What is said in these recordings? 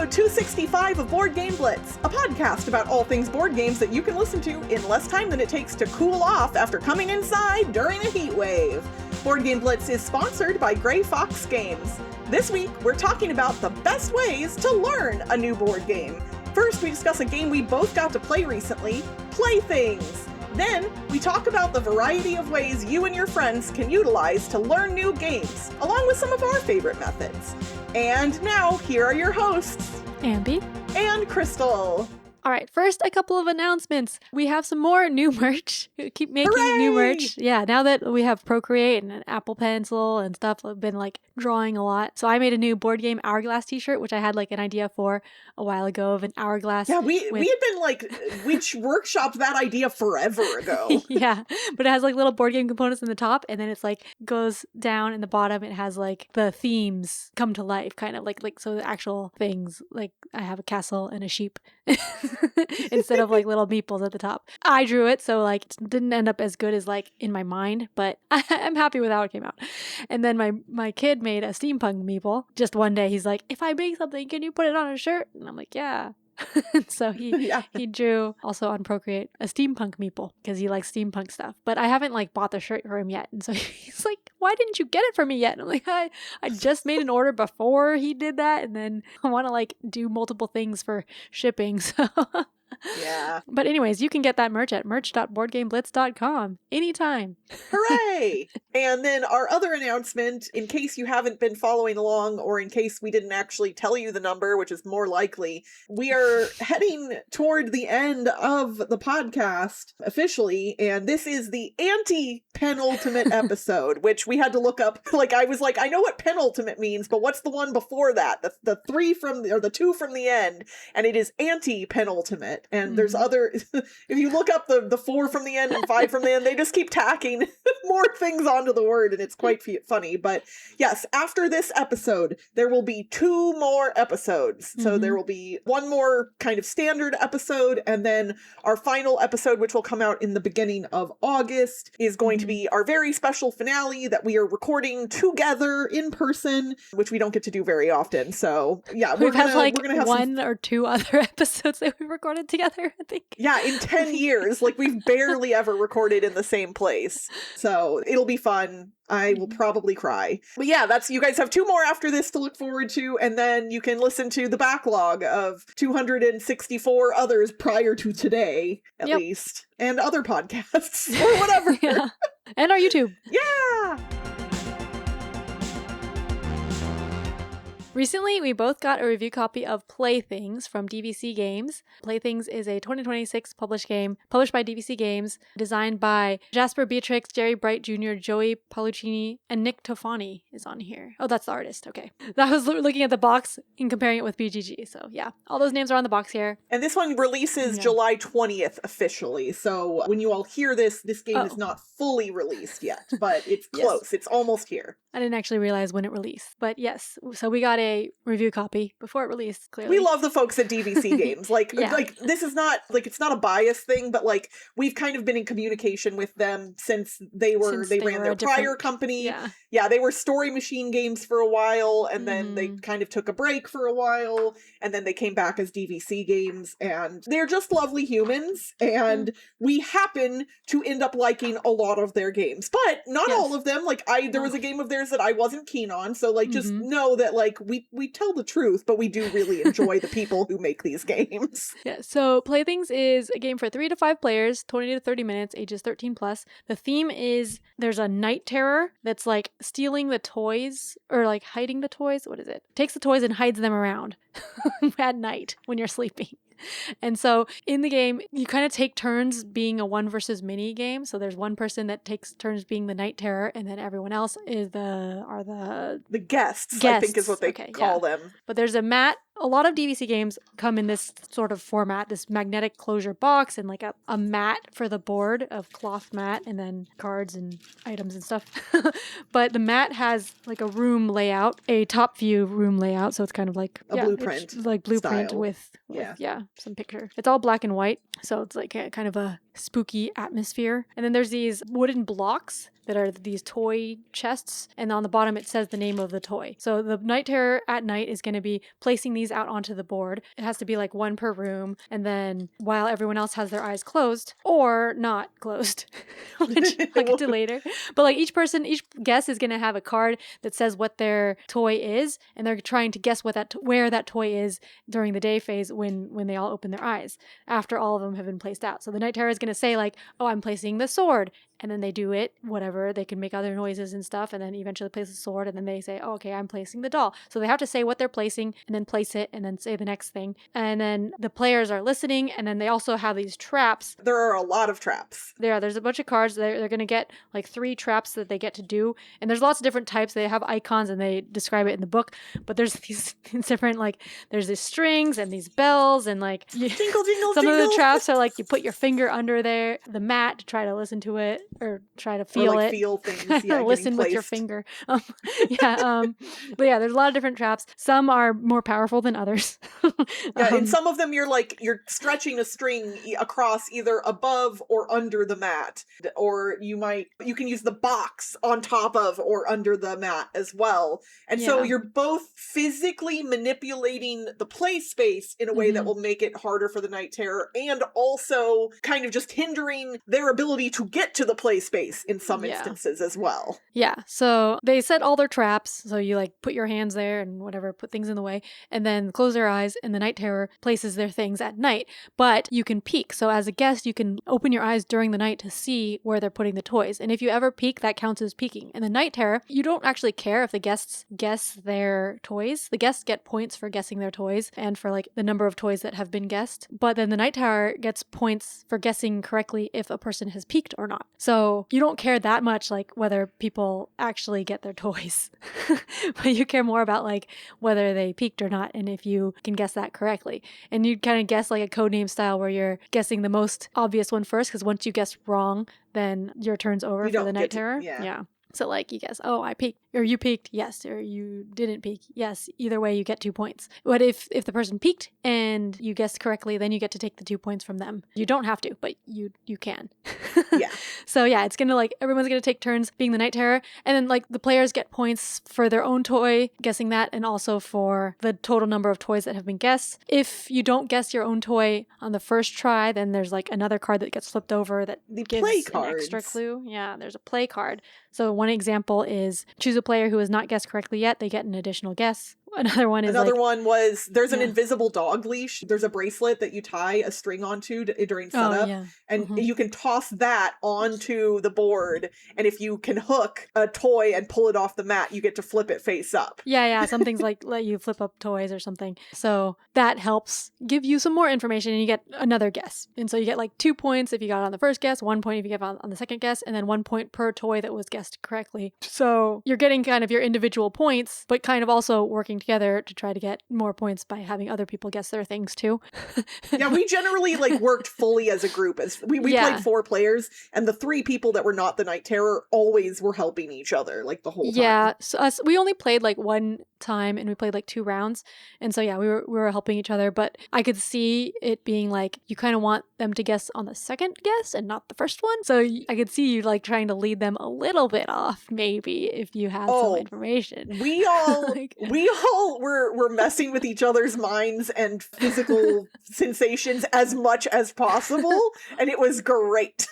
episode 265 of Board Game Blitz, a podcast about all things board games that you can listen to in less time than it takes to cool off after coming inside during a heat wave. Board Game Blitz is sponsored by Grey Fox Games. This week, we're talking about the best ways to learn a new board game. First, we discuss a game we both got to play recently, Playthings. Then, we talk about the variety of ways you and your friends can utilize to learn new games, along with some of our favorite methods. And now, here are your hosts, Ambi and Crystal. All right, first, a couple of announcements. We have some more new merch. We keep making new merch. Yeah, now that we have Procreate and an Apple Pencil and stuff, I've been drawing a lot. So I made a new board game Hourglass t-shirt, which I had an idea for a while ago of an hourglass. Yeah, we had been we workshopped that idea forever ago. Yeah, but it has little board game components in the top, and then it's goes down in the bottom. It has the themes come to life, kind of so the actual things. I have a castle and a sheep. Instead of little meeples at the top. I drew it, so it didn't end up as good as in my mind, but I'm happy with how it came out. And then my kid made a steampunk meeple. Just one day he's like, if I make something, can you put it on a shirt? And I'm like, yeah. So he drew also on Procreate a steampunk meeple because he likes steampunk stuff. But I haven't bought the shirt for him yet. And so he's like, why didn't you get it for me yet? And I'm like, I just made an order before he did that, and then I want to do multiple things for shipping. So yeah. But anyways, you can get that merch at merch.boardgameblitz.com anytime. Hooray! And then our other announcement, in case you haven't been following along, or in case we didn't actually tell you the number, which is more likely, we are heading toward the end of the podcast officially, and this is the anti-penultimate episode, which we had to look up. I was I know what penultimate means, but what's the one before that? The the two from the end, and it is anti-penultimate. And there's other, if you look up the 4 from the end and 5 from the end, they just keep tacking more things onto the word, and it's quite funny. But yes, after this episode, there will be 2 more episodes. So there will be one more kind of standard episode, and then our final episode, which will come out in the beginning of August, is going to be our very special finale that we are recording together in person, which we don't get to do very often. So yeah, we're gonna have one or 2 other episodes that we recorded together, I think. Yeah, in 10 years, we've barely ever recorded in the same place. So it'll be fun. I will probably cry. But yeah, you guys have 2 more after this to look forward to, and then you can listen to the backlog of 264 others prior to today, at least, and other podcasts, or whatever. Yeah. And our YouTube. Yeah! Recently, we both got a review copy of Playthings from DVC Games. Playthings is a 2026 published game, published by DVC Games, designed by Jasper Beatrix, Jerry Bright Jr., Joey Paoluccini, and Nick Tofani is on here. Oh, that's the artist. Okay. I was looking at the box and comparing it with BGG. So yeah, all those names are on the box here. And this one releases July 20th officially. So when you all hear this game is not fully released yet, but it's close. Yes. It's almost here. I didn't actually realize when it released, but yes. So we got a review copy before it released, clearly. We love the folks at DVC Games. This is not, it's not a bias thing, but we've kind of been in communication with them since they ran their prior company. Yeah, they were Story Machine Games for a while, and then they kind of took a break for a while, and then they came back as DVC Games, and they're just lovely humans, and we happen to end up liking a lot of their games, but not all of them. There was a game of theirs that I wasn't keen on, so just know that we tell the truth, but we do really enjoy the people who make these games. Yeah, so Playthings is a game for 3 to 5 players, 20 to 30 minutes, ages 13 plus. The theme is there's a night terror that's stealing the toys or hiding the toys. What is it? Takes the toys and hides them around at night when you're sleeping. And so in the game, you kind of take turns being a 1 versus many game. So there's one person that takes turns being the night terror, and then everyone else is the guests, I think is what they call them. But there's a mat. A lot of DVC games come in this sort of format, this magnetic closure box and a mat for the board of cloth mat and then cards and items and stuff. But the mat has a room layout, a top view room layout. So it's kind of a blueprint. Blueprint style. with some picture. It's all black and white. So it's like a kind of a spooky atmosphere. And then there's these wooden blocks that are these toy chests, and on the bottom it says the name of the toy. So the Night Terror at night is going to be placing these out onto the board. It has to be like one per room, and then while everyone else has their eyes closed or not closed, which I'll get to later. But like each guest is going to have a card that says what their toy is, and they're trying to guess what where that toy is during the day phase when they all open their eyes after all of them have been placed out. So the Night Terror is going to say like, oh, I'm placing the sword. And then they do it, whatever. They can make other noises and stuff, and then eventually place the sword, and then they say, oh, okay, I'm placing the doll. So they have to say what they're placing, and then place it, and then say the next thing. And then the players are listening, and then they also have these traps. There are a lot of traps. There's a bunch of cards. They're going to get like 3 traps that they get to do. And there's lots of different types. They have icons, and they describe it in the book. But there's these different, like, there's these strings and these bells, and like, jingle, jingle, some jingle. of the traps are like you put your finger under the mat to try to listen to it or try to feel it. Feel things. Yeah, listen with your finger. But yeah, there's a lot of different traps. Some are more powerful than others. Yeah, and some of them you're stretching a string across either above or under the mat, or you can use the box on top of or under the mat as well. And so you're both physically manipulating the play space in a way that will make it harder for the Night Terror, and also kind of just hindering their ability to get to the play space in some instances as well. Yeah, so they set all their traps, so you like put your hands there and whatever, put things in the way, and then close their eyes, and the Night Terror places their things at night. But you can peek, so as a guest, you can open your eyes during the night to see where they're putting the toys, and if you ever peek, that counts as peeking. And the Night Terror, you don't actually care if the guests guess their toys. The guests get points for guessing their toys, and for like the number of toys that have been guessed, but then the Night Terror gets points for guessing correctly if a person has peeked or not. So you don't care that much like whether people actually get their toys, but you care more about like whether they peeked or not, and if you can guess that correctly. And you kind of guess like a codename style where you're guessing the most obvious one first, because once you guess wrong, then your turn's over for the Night Terror. Yeah. So like you guess, oh, I peeked, or you peeked, yes, or you didn't peek, yes. Either way, you get 2 points. But if the person peeked and you guessed correctly, then you get to take the 2 points from them. You don't have to, but you can. Yeah. So yeah, it's gonna like everyone's gonna take turns being the Night Terror, and then like the players get points for their own toy, guessing that, and also for the total number of toys that have been guessed. If you don't guess your own toy on the first try, then there's like another card that gets flipped over that gives an extra clue. Yeah, there's a play card. So one example is choose a player who has not guessed correctly yet. They get an additional guess. Another one was there's an invisible dog leash. There's a bracelet that you tie a string onto during setup, and you can toss that onto the board, and if you can hook a toy and pull it off the mat, you get to flip it face up. Yeah, some things like let you flip up toys or something. So that helps give you some more information, and you get another guess. And so you get like 2 points if you got it on the first guess, 1 point if you get it on the second guess, and then 1 point per toy that was guessed correctly. So you're getting kind of your individual points, but kind of also working together to try to get more points by having other people guess their things too. Yeah, we generally like worked fully as a group. As we played 4 players, and the 3 people that were not the Night Terror always were helping each other like the whole time. Yeah, so we only played like 1 time, and we played like 2 rounds, and so yeah, we were helping each other. But I could see it being like you kind of want them to guess on the second guess and not the first one. So I could see you like trying to lead them a little bit off, maybe, if you had some information. We all were messing with each other's minds and physical sensations as much as possible, and it was great.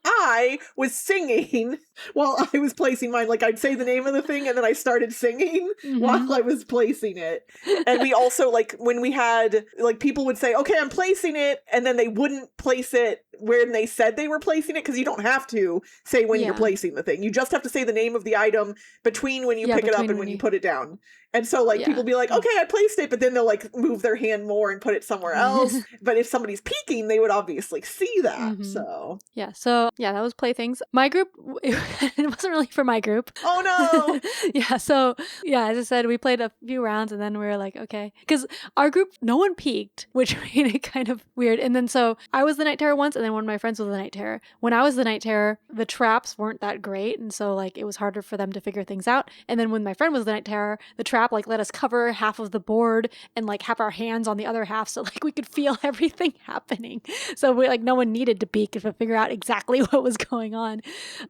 I was singing while I was placing mine. Like, I'd say the name of the thing, and then I started singing while I was placing it. And we also, like, when we had, like, people would say, okay, I'm placing it, and then they wouldn't place it when they said they were placing it, because you don't have to say when you're placing the thing. You just have to say the name of the item between when you pick it up and when you put it down. And so, like, people be like, okay, I placed it, but then they'll, like, move their hand more and put it somewhere else. But if somebody's peeking, they would obviously see that, so. Yeah, so, yeah, that was Playthings. My group, it wasn't really for my group. Oh, no! Yeah, so, yeah, as I said, we played a few rounds, and then we were like, okay. Because our group, no one peeked, which made it kind of weird. And then, so, I was the Night Terror once, and then when my friends was the Night Terror. When I was the Night Terror, the traps weren't that great, and so like it was harder for them to figure things out. And then when my friend was the Night Terror, the trap like let us cover half of the board and like have our hands on the other half, so like we could feel everything happening. So we like no one needed to peek to figure out exactly what was going on.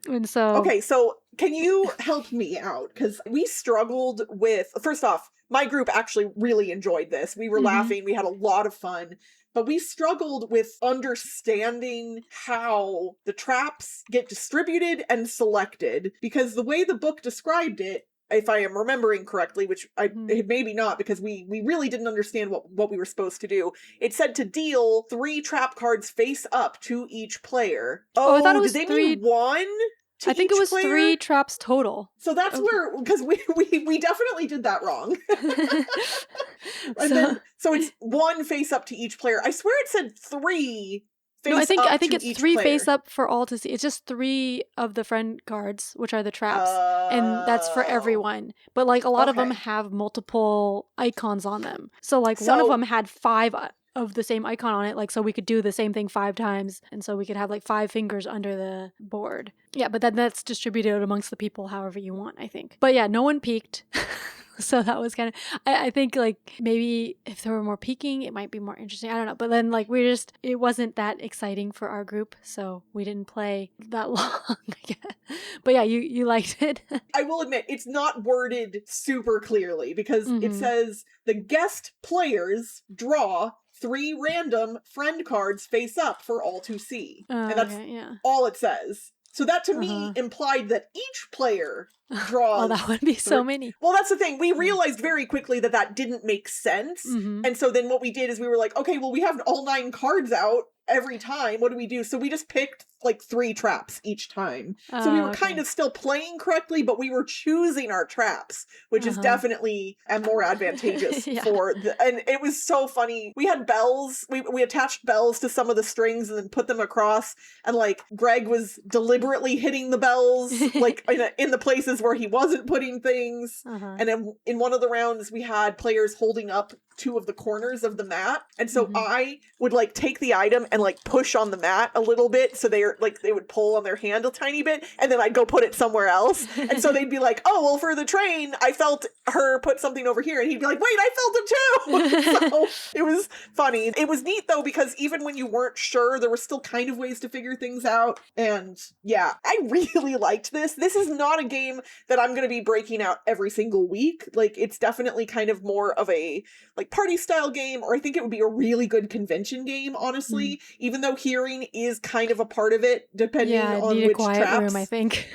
And so okay, so can you help me out? Because we struggled with, first off, my group actually really enjoyed this. We were laughing, we had a lot of fun, but we struggled with understanding how the traps get distributed and selected, because the way the book described it, if I am remembering correctly, which maybe not, because we really didn't understand what we were supposed to do. It said to deal 3 trap cards face up to each player. Oh, I thought it was did they 3... mean 1? I think it was player? 3 traps total. So that's where, because we definitely did that wrong. So it's 1 face up to each player. I swear it said 3 face up. No, I think it's 3 player. face up for all to see. It's just 3 of the friend cards, which are the traps, and that's for everyone. But like a lot of them have multiple icons on them. So like one of them had 5 of the same icon on it, like so we could do the same thing 5 times, and so we could have like 5 fingers under the board. Yeah, but then that's distributed amongst the people however you want, I think. But yeah, no one peeked. So that was kind of, I think like maybe if there were more peeking, it might be more interesting. I don't know. But then like it wasn't that exciting for our group. So we didn't play that long. But yeah, you liked it. I will admit, it's not worded super clearly, because it says the guest players draw 3 random friend cards face up for all to see. And that's all it says. So that to me implied that each player draws. Oh, that would be so many. Well, that's the thing. We realized very quickly that didn't make sense. And so then what we did is we were like, okay, well, we have all 9 cards out every time. What do we do? So we just picked like 3 traps each time. So we were kind of still playing correctly, but we were choosing our traps, which is definitely more advantageous for and it was so funny. We had bells. We attached bells to some of the strings and then put them across, and like Greg was deliberately hitting the bells like in the places where he wasn't putting things. And then in one of the rounds we had players holding up 2 of the corners of the mat, and so I would like take the item and like push on the mat a little bit, so they would pull on their hand a tiny bit, and then I'd go put it somewhere else, and so they'd be like, oh well, for the train I felt her put something over here, and he'd be like, wait, I felt it too. So it was funny. It was neat though, because even when you weren't sure, there were still kind of ways to figure things out. And yeah, I really liked this. This is not a game that I'm going to be breaking out every single week. Like, it's definitely kind of more of a like party style game, or I think it would be a really good convention game, honestly, even though hearing is kind of a part of it, depending on which quiet traps. Room, I think.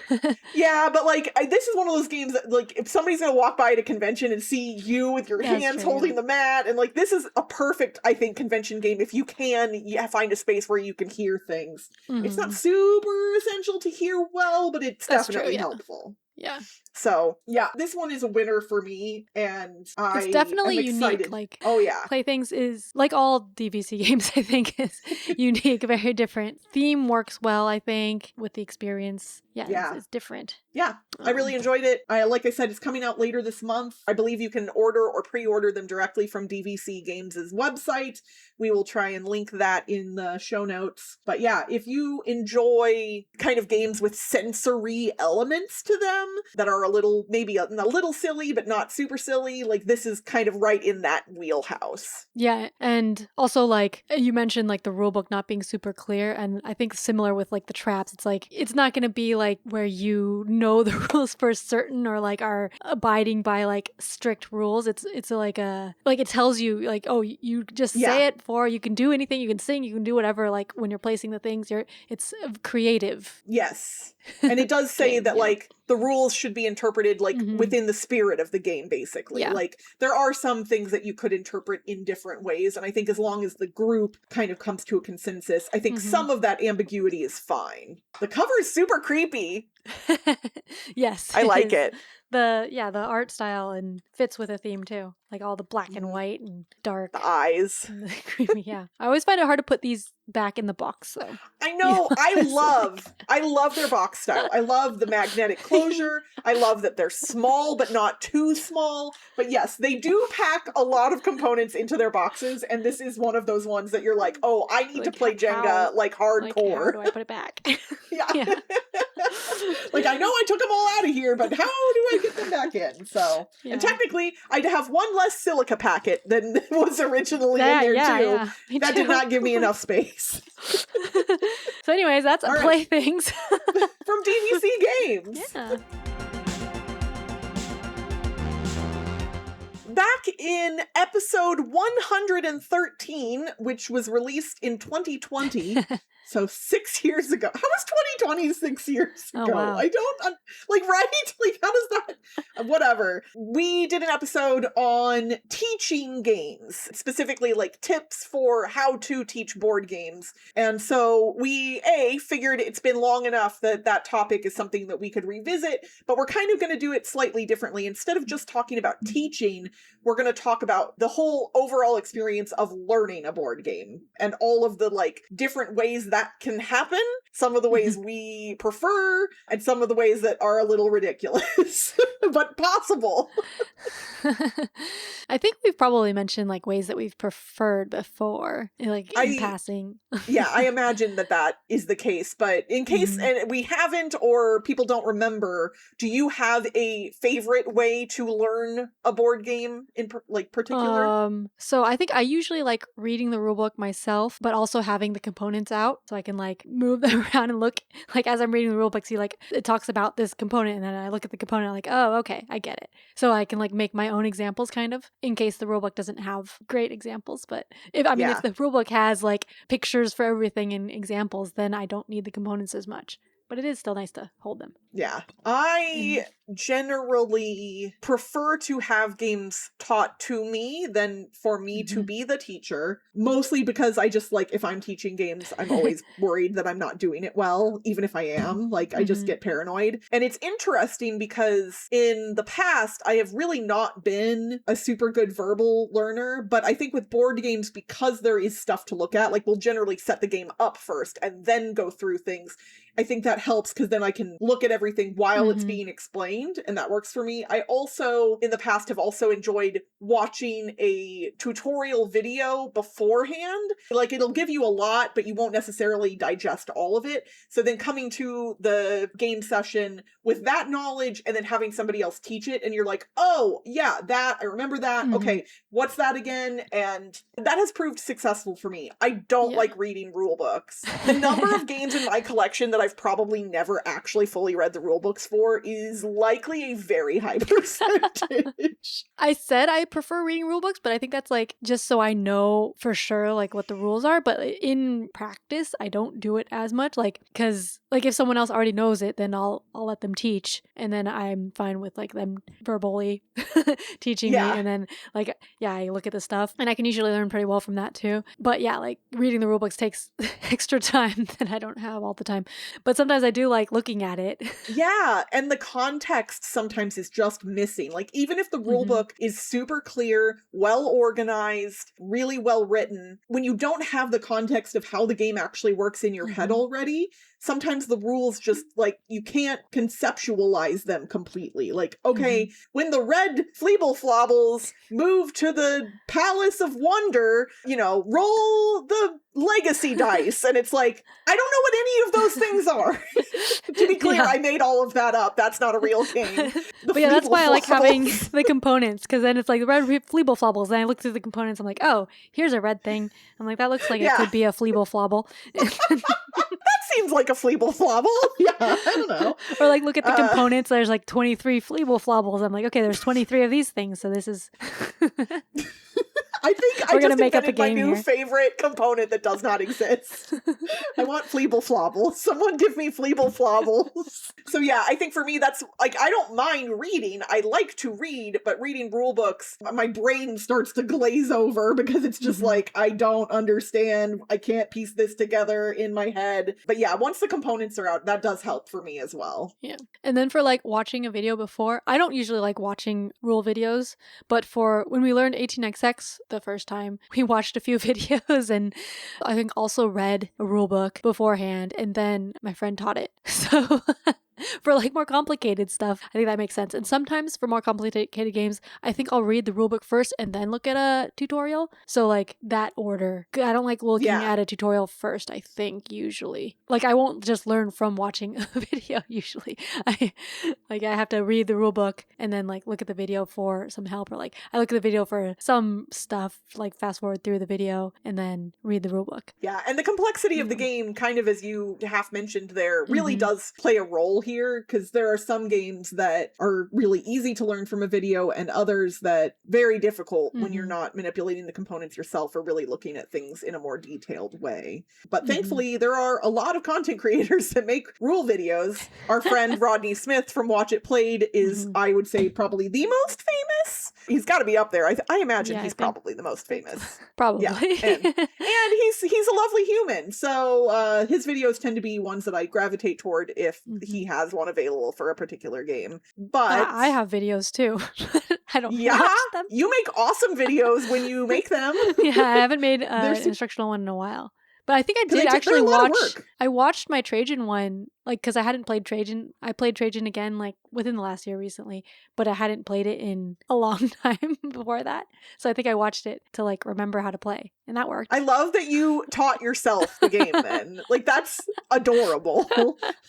Yeah, but like this is one of those games that like if somebody's gonna walk by at a convention and see you with your hands holding the mat, and like this is a perfect, I think, convention game if you can find a space where you can hear things. It's not super essential to hear well, but it's definitely helpful. Yeah. So yeah, this one is a winner for me, and it's definitely unique. Like, Playthings is like all DVC games. I think is unique, very different. Theme works well, I think, with the experience. Yeah. It's different. Yeah, I really enjoyed it. Like I said, it's coming out later this month. I believe you can order or pre-order them directly from DVC Games' website. We will try and link that in the show notes. But yeah, if you enjoy kind of games with sensory elements to them that are maybe a little silly, but not super silly, like this is kind of right in that wheelhouse. Yeah, and also like you mentioned like the rulebook not being super clear, and I think similar with like the traps, it's like it's not going to be like where you know the rules for certain or like are abiding by like strict rules. It's like it tells you like, oh, you just say it for, you can do anything, you can sing, you can do whatever, like when you're placing the things, it's creative. Yes. And it does say that like the rules should be interpreted like within the spirit of the game, basically. Like there are some things that you could interpret in different ways, and I think as long as the group kind of comes to a consensus, I think some of that ambiguity is fine. The cover is super creepy. Yes. I like it. the art style and fits with a theme too. Like all the black and white and dark. The eyes. And the creamy, yeah. I always find it hard to put these back in the box though. I know. I love their box style. I love the magnetic closure. I love that they're small, but not too small. But yes, they do pack a lot of components into their boxes. And this is one of those ones that you're like, oh, I need to play Jenga like hardcore. Like, how do I put it back? Yeah. Like, I know I took them all out of here, but how do I get them back in? So, and technically, I'd have one less silica packet than was originally in there, too. Yeah. That did not give me enough space. So anyways, that's all right. Playthings. From DVC Games. Yeah. Back in episode 113, which was released in 2020, so 6 years ago. How was 2020 6 years ago? Oh, wow. I don't, right? Like, how does that, whatever. We did an episode on teaching games, specifically like tips for how to teach board games. And so we, figured it's been long enough that that topic is something that we could revisit, but we're kind of going to do it slightly differently. Instead of just talking about teaching, we're going to talk about the whole overall experience of learning a board game and all of the like different ways that can happen. Some of the ways we prefer and some of the ways that are a little ridiculous, but possible. I think we've probably mentioned like ways that we've preferred before, like in passing. Yeah, I imagine that is the case. But in case and we haven't or people don't remember, do you have a favorite way to learn a board game in particular? So I think I usually like reading the rulebook myself, but also having the components out so I can like move them around and look like as I'm reading the rulebook, see like it talks about this component and then I look at the component I'm like, oh, okay, I get it. So I can like make my own examples kind of in case the rulebook doesn't have great examples. But if the rulebook has like pictures for everything and examples, then I don't need the components as much. But it is still nice to hold them. Yeah. I generally prefer to have games taught to me than for me to be the teacher. Mostly because I just like, if I'm teaching games, I'm always worried that I'm not doing it well, even if I am. Like, I just get paranoid. And it's interesting because in the past, I have really not been a super good verbal learner. But I think with board games, because there is stuff to look at, like we'll generally set the game up first and then go through things. I think that helps because then I can look at everything while it's being explained, and that works for me. I also, in the past, have also enjoyed watching a tutorial video beforehand. Like, it'll give you a lot, but you won't necessarily digest all of it. So then coming to the game session with that knowledge and then having somebody else teach it, and you're like, oh, yeah, that, I remember that. Okay, what's that again? And that has proved successful for me. I don't like reading rule books. The number of games in my collection that I've probably never actually fully read the rule books for is likely a very high percentage. I said I prefer reading rule books, but I think that's like just so I know for sure like what the rules are. But in practice, I don't do it as much, like because like if someone else already knows it, then I'll let them teach, and then I'm fine with like them verbally teaching me, and then like I look at the stuff, and I can usually learn pretty well from that too. But yeah, like reading the rule books takes extra time that I don't have all the time. But sometimes I do like looking at it. Yeah, and the context sometimes is just missing. Like, even if the rule book is super clear, well organized, really well written, when you don't have the context of how the game actually works in your head already, sometimes the rules just, like, you can't conceptualize them completely. Like, okay, when the red Fleeble Flobbles move to the Palace of Wonder, you know, roll the legacy dice. And it's like, I don't know what any of those things are. To be clear, I made all of that up. That's not a real game. But yeah, that's why I like having the components, because then it's like the red Fleeble Flobbles, and I look through the components, I'm like, oh, here's a red thing. I'm like, that looks like it could be a Fleeble Flobble. That seems like a Fleeble Flobble. Yeah, I don't know. Or like look at the components, there's like 23 Fleeble Flobbles. I'm like, okay, there's 23 of these things, so this is... I think I We're gonna just make up a invented my game new here. favorite component that does not exist. I want Fleeble Flobbles. Someone give me Fleeble Flobbles. So yeah, I think for me that's like, I don't mind reading. I like to read, but reading rule books, my brain starts to glaze over because it's just like, I don't understand. I can't piece this together in my head. But yeah, once the components are out, that does help for me as well. Yeah. And then for like watching a video before, I don't usually like watching rule videos, but for when we learned 18xx the first time, we watched a few videos and I think also read a rule book beforehand, and then my friend taught it. So for like more complicated stuff, I think that makes sense. And sometimes for more complicated games, I think I'll read the rulebook first and then look at a tutorial. So like that order. I don't like looking at a tutorial first, I think, usually. Like I won't just learn from watching a video usually. I have to read the rulebook and then like look at the video for some help, or like I look at the video for some stuff, like fast forward through the video and then read the rulebook. Yeah, and the complexity of the game, kind of as you half mentioned there, really does play a role here, because there are some games that are really easy to learn from a video and others that very difficult when you're not manipulating the components yourself or really looking at things in a more detailed way. But thankfully, there are a lot of content creators that make rule videos. Our friend Rodney Smith from Watch It Played is, I would say, probably the most famous. He's got to be up there. I imagine he's probably the most famous. Probably. Yeah. And he's a lovely human. So his videos tend to be ones that I gravitate toward if he has one available for a particular game. But I have videos too. I don't watch them. You make awesome videos when you make them. Yeah, I haven't made an instructional one in a while. But I think I did actually watch. I watched my Trajan one, like, because I hadn't played Trajan. I played Trajan again, like, within the last year recently, but I hadn't played it in a long time before that. So I think I watched it to, like, remember how to play, and that worked. I love that you taught yourself the game then. Like, that's adorable.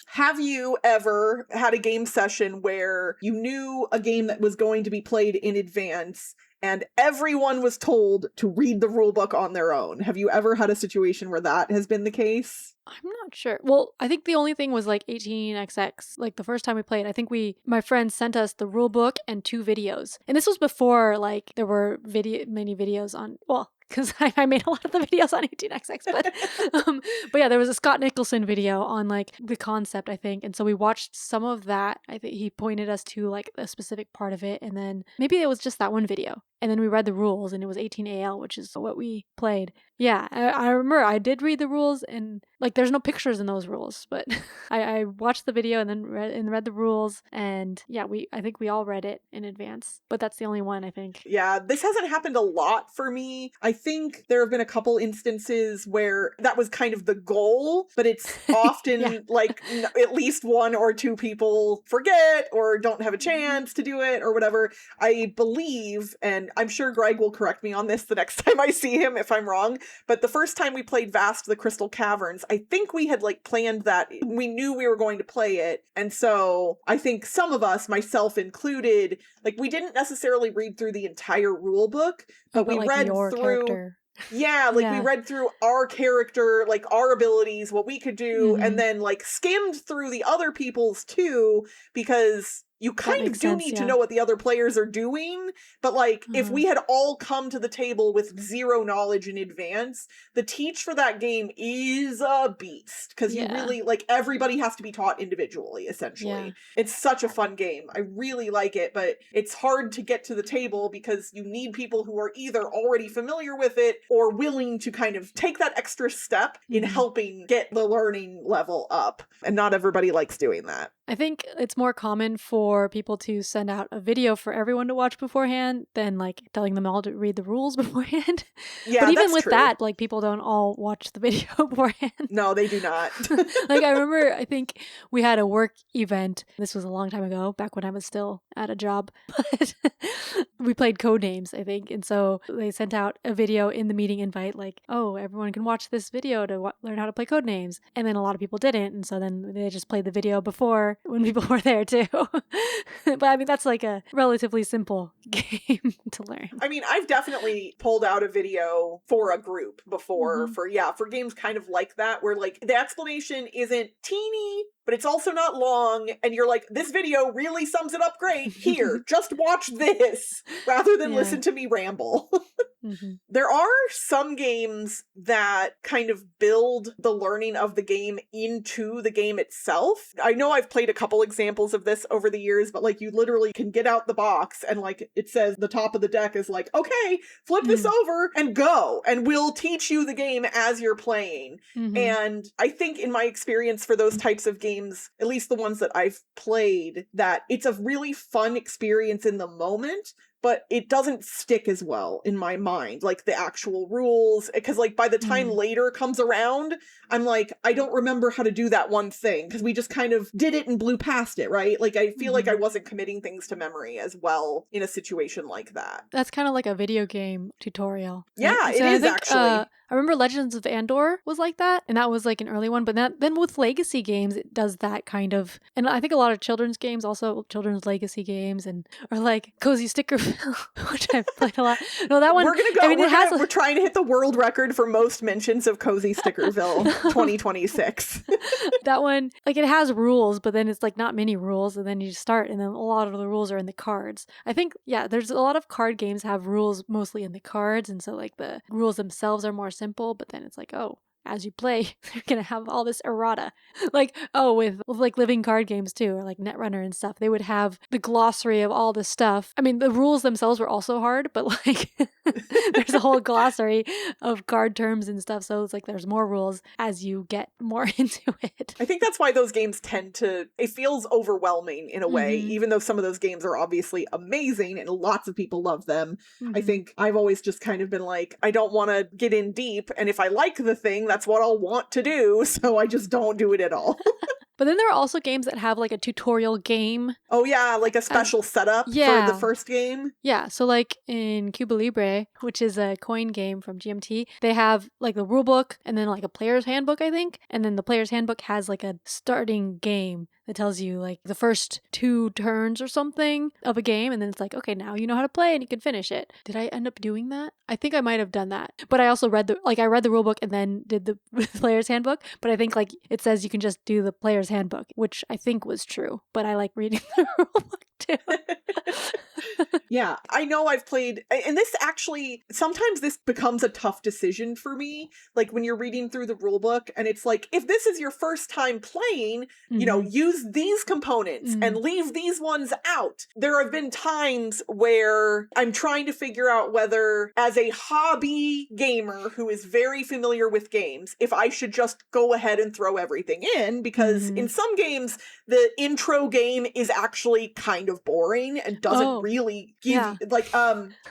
Have you ever had a game session where you knew a game that was going to be played in advance and everyone was told to read the rulebook on their own? Have you ever had a situation where that has been the case? I'm not sure. Well, I think the only thing was like 18xx. Like the first time we played, I think my friends sent us the rulebook and 2 videos. And this was before like there were many videos on, well, because I made a lot of the videos on 18xx, but yeah, there was a Scott Nicholson video on like the concept, I think, and so we watched some of that. I think he pointed us to like a specific part of it, and then maybe it was just that one video, and then we read the rules, and it was 18AL, which is what we played. Yeah, I remember I did read the rules, and like there's no pictures in those rules, but I watched the video and then read the rules, and yeah, I think we all read it in advance, but that's the only one, I think. Yeah, this hasn't happened a lot for me. I think there have been a couple instances where that was kind of the goal, but it's often like at least 1 or 2 people forget or don't have a chance to do it or whatever. I believe, and I'm sure Greg will correct me on this the next time I see him if I'm wrong, but the first time we played Vast the Crystal Caverns, I think we had like planned that. We knew we were going to play it. And so I think some of us, myself included, like we didn't necessarily read through the entire rule book, but we like read your through character. Yeah, like we read through our character, like our abilities, what we could do, and then like skimmed through the other people's too, because you kind of do need to know what the other players are doing. But like if we had all come to the table with 0 knowledge in advance, the teach for that game is a beast, because you really, like, everybody has to be taught individually, essentially. It's such a fun game. I really like it, but it's hard to get to the table because you need people who are either already familiar with it or willing to kind of take that extra step in helping get the learning level up. And not everybody likes doing that. I think it's more common for people to send out a video for everyone to watch beforehand than like telling them all to read the rules beforehand. Yeah, but even with that, like people don't all watch the video beforehand. No, they do not. Like I remember, I think we had a work event. This was a long time ago, back when I was still at a job. But we played Codenames, I think. And so they sent out a video in the meeting invite like, oh, everyone can watch this video to learn how to play Codenames. And then a lot of people didn't. And so then they just played the video before when people were there too. But I mean, that's like a relatively simple game to learn. I mean, I've definitely pulled out a video for a group before for games kind of like that, where like the explanation isn't teeny but it's also not long, and you're like, this video really sums it up great. Here, just watch this, rather than listen to me ramble. There are some games that kind of build the learning of the game into the game itself. I know I've played a couple examples of this over the years, but like you literally can get out the box and like it says the top of the deck is like, okay, flip this over and go, and we'll teach you the game as you're playing. And I think in my experience for those types of games, at least the ones that I've played, that it's a really fun experience in the moment, but it doesn't stick as well in my mind, like the actual rules. Because like by the time later comes around, I'm like, I don't remember how to do that one thing because we just kind of did it and blew past it, right? Like I feel like I wasn't committing things to memory as well in a situation like that. That's kind of like a video game tutorial. Yeah, it is actually. I remember Legends of Andor was like that, and that was like an early one, but then with legacy games, it does that kind of, and I think a lot of children's games, also children's legacy games, and or like Cozy Stickerville, which I've played a lot. No, that one, we're gonna go, I mean, we're trying to hit the world record for most mentions of Cozy Stickerville 2026. That one, like it has rules, but then it's like not many rules, and then you start, and then a lot of the rules are in the cards. I think, yeah, there's a lot of card games have rules mostly in the cards, and so like the rules themselves are more simple, but then it's like, oh, as you play, you're gonna have all this errata. Like, oh, with like living card games too, or like Netrunner and stuff, they would have the glossary of all the stuff. I mean, the rules themselves were also hard, but like there's a whole glossary of card terms and stuff, so it's like there's more rules as you get more into it. I think that's why those games tend to, it feels overwhelming in a way, even though some of those games are obviously amazing and lots of people love them. I think I've always just kind of been like, I don't want to get in deep, and if I like the thing, that's what I'll want to do, so I just don't do it at all. But then there are also games that have like a tutorial game. Oh yeah, like a special setup for the first game. Yeah, so like in Cuba Libre, which is a coin game from GMT, they have like the rule book and then like a player's handbook, I think. And then the player's handbook has like a starting game that tells you like the first 2 turns or something of a game, and then it's like, okay, now you know how to play and you can finish it. Did I end up doing that? I think I might have done that. But I also read I read the rule book and then did the player's handbook, but I think like it says you can just do the player's handbook, which I think was true, but I like reading the rule book too. Yeah, I know I've played, and this actually, sometimes this becomes a tough decision for me, like when you're reading through the rule book and it's like, if this is your first time playing, you know, use these components and leave these ones out. There have been times where I'm trying to figure out whether, as a hobby gamer who is very familiar with games, if I should just go ahead and throw everything in, because in some games, the intro game is actually kind of boring and doesn't really give like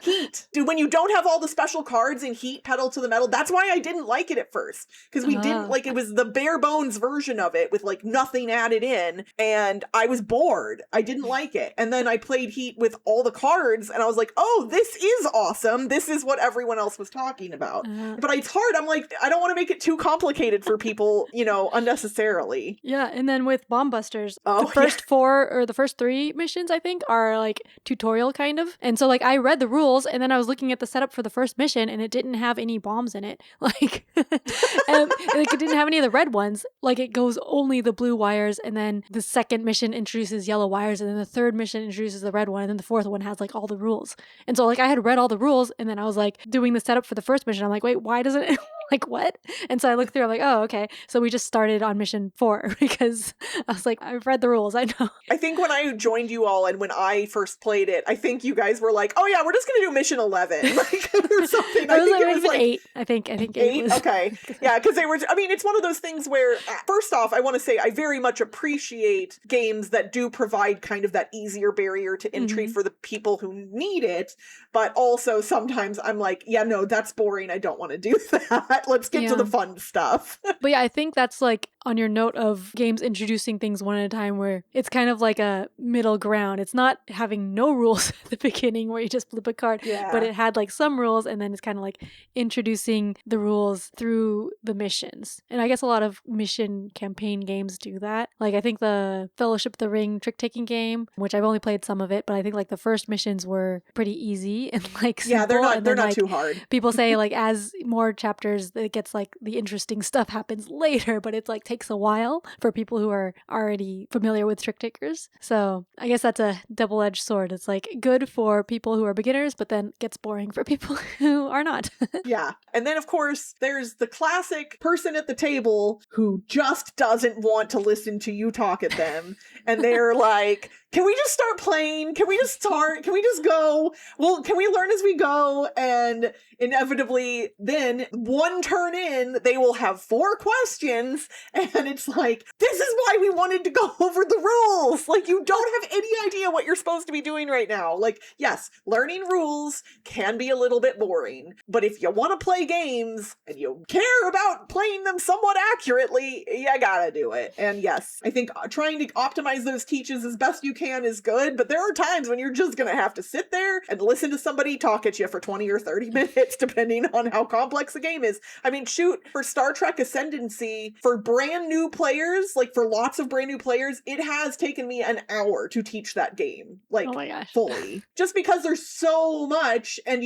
Heat. Dude, when you don't have all the special cards in Heat, Pedal to the Metal, that's why I didn't like it at first, because we didn't like, it was the bare bones version of it with like nothing added in, and I was bored. I didn't like it. And then I played Heat with all the cards and I was like, oh, this is awesome. This is what everyone else was talking about. But it's hard. I'm like, I don't want to make it too complicated for people, you know, unnecessarily. Yeah, and then with Bomb Busters, the first 4 or the first 3 missions, I think, are like tutorial kind of. And so like I read the rules and then I was looking at the setup for the first mission and it didn't have any bombs in it. Like, and like it didn't have any of the red ones. Like it goes only the blue wires, and then the second mission introduces yellow wires, and then the third mission introduces the red one, and then the fourth one has like all the rules. And so like I had read all the rules and then I was like doing the setup for the first mission. I'm like, wait, why doesn't it like what? And so I looked through, I'm like, oh, okay. So we just started on mission 4 because I was like, I've read the rules, I know. I think when I joined you all and when I first played it, I think you guys were like, oh yeah, we're just gonna do mission 11 like, or something. I think it was like 8. I think 8 was... Okay. Yeah, because they were, I mean, it's one of those things where, first off, I want to say I very much appreciate games that do provide kind of that easier barrier to entry for the people who need it, but also sometimes I'm like, yeah, no, that's boring. I don't want to do that. Let's get to the fun stuff. But yeah, I think that's like on your note of games introducing things one at a time, where it's kind of like a middle ground. It's not having no rules at the beginning where you just flip a card, but it had like some rules, and then it's kind of like introducing the rules through the missions. And I guess a lot of mission campaign games do that. Like I think the Fellowship of the Ring trick-taking game, which I've only played some of it, but I think like the first missions were pretty easy and like simple. Yeah, they're not like, too hard. People say like as more chapters, it gets like the interesting stuff happens later, but it's like takes a while for people who are already familiar with trick takers. So I guess that's a double-edged sword. It's like good for people who are beginners, but then gets boring for people who are not. Yeah. And then, of course, there's the classic person at the table who just doesn't want to listen to you talk at them. And they're like, can we just start playing? Can we just start? Can we just go? Well, can we learn as we go? And inevitably, then one turn in, they will have 4 questions. And it's like, this is why we wanted to go over the rules. Like, you don't have any idea what you're supposed to be doing right now. Like, yes, learning rules can be a little bit boring. But if you want to play games and you care about playing them somewhat accurately, you gotta do it. And yes, I think trying to optimize those teaches as best you can is good, but there are times when you're just gonna have to sit there and listen to somebody talk at you for 20 or 30 minutes, depending on how complex the game is. I mean, shoot, for Star Trek Ascendancy, for brand new players, like for lots of brand new players, it has taken me an hour to teach that game, like, oh my gosh, fully. Just because there's so much, and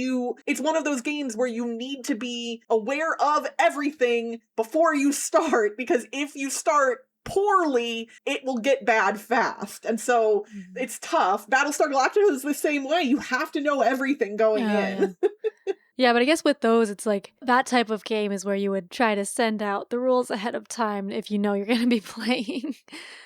it's one of those games where you need to be aware of everything before you start, because if you start poorly, it will get bad fast. And so it's tough. Battlestar Galactica is the same way. You have to know everything going in. Yeah. Yeah, but I guess with those, it's like that type of game is where you would try to send out the rules ahead of time if you know you're going to be playing.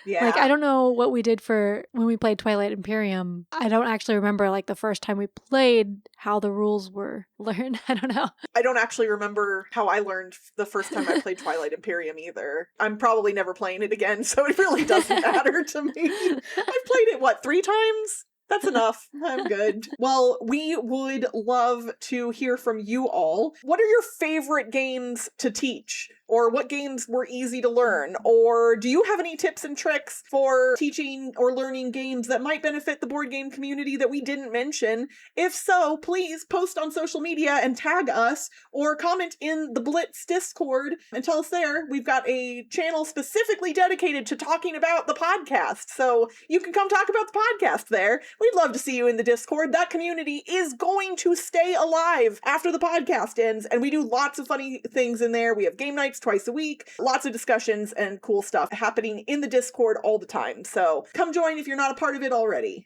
Yeah. Like, I don't know what we did for when we played Twilight Imperium. I don't actually remember, like, the first time we played how the rules were learned. I don't know. I don't actually remember how I learned the first time I played Twilight Imperium either. I'm probably never playing it again, so it really doesn't matter to me. I've played it, 3 times? That's enough. I'm good. Well, we would love to hear from you all. What are your favorite games to teach? Or what games were easy to learn? Or do you have any tips and tricks for teaching or learning games that might benefit the board game community that we didn't mention? If so, please post on social media and tag us, or comment in the Blitz Discord and tell us there. We've got a channel specifically dedicated to talking about the podcast, so you can come talk about the podcast there. We'd love to see you in the Discord. That community is going to stay alive after the podcast ends, and we do lots of funny things in there. We have game nights twice a week, lots of discussions and cool stuff happening in the Discord all the time. So come join if you're not a part of it already.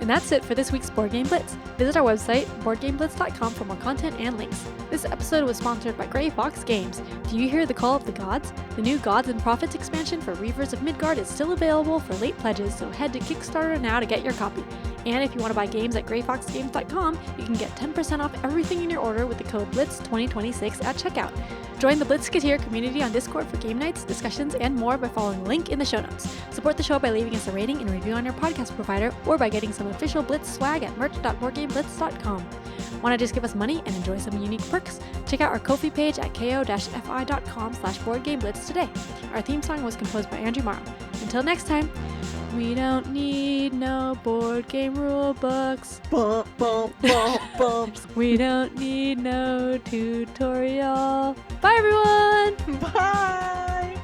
And that's it for this week's Board Game Blitz. Visit our website, boardgameblitz.com, for more content and links. This episode was sponsored by Grey Fox Games. Do you hear the call of the gods? The new Gods and Prophets expansion for Reavers of Midgard is still available for late pledges, so head to Kickstarter now to get your copy. And if you want to buy games at greyfoxgames.com, you can get 10% off everything in your order with the code BLITZ2026 at checkout. Join the Blitzketeer community on Discord for game nights, discussions, and more by following the link in the show notes. Support the show by leaving us a rating and review on your podcast provider, or by getting some official Blitz swag at merch.boardgameblitz.com. Want to just give us money and enjoy some unique perks? Check out our Ko-fi page at ko-fi.com/boardgameblitz today. Our theme song was composed by Andrew Morrow. Until next time, we don't need no board game rule books. Bump, bump, bump, bump. We don't need no tutorial. Bye, everyone! Bye!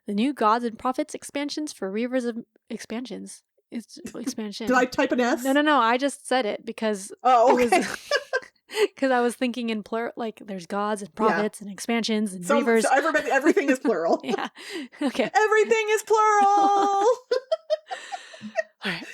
The new Gods and Prophets expansions for Reavers of Expansions. It's expansion. Did I type an S? No. I just said it because okay. Because I was thinking in plural, like there's gods and prophets and expansions and reavers. So everything is plural. Yeah. Okay. Everything is plural. All right.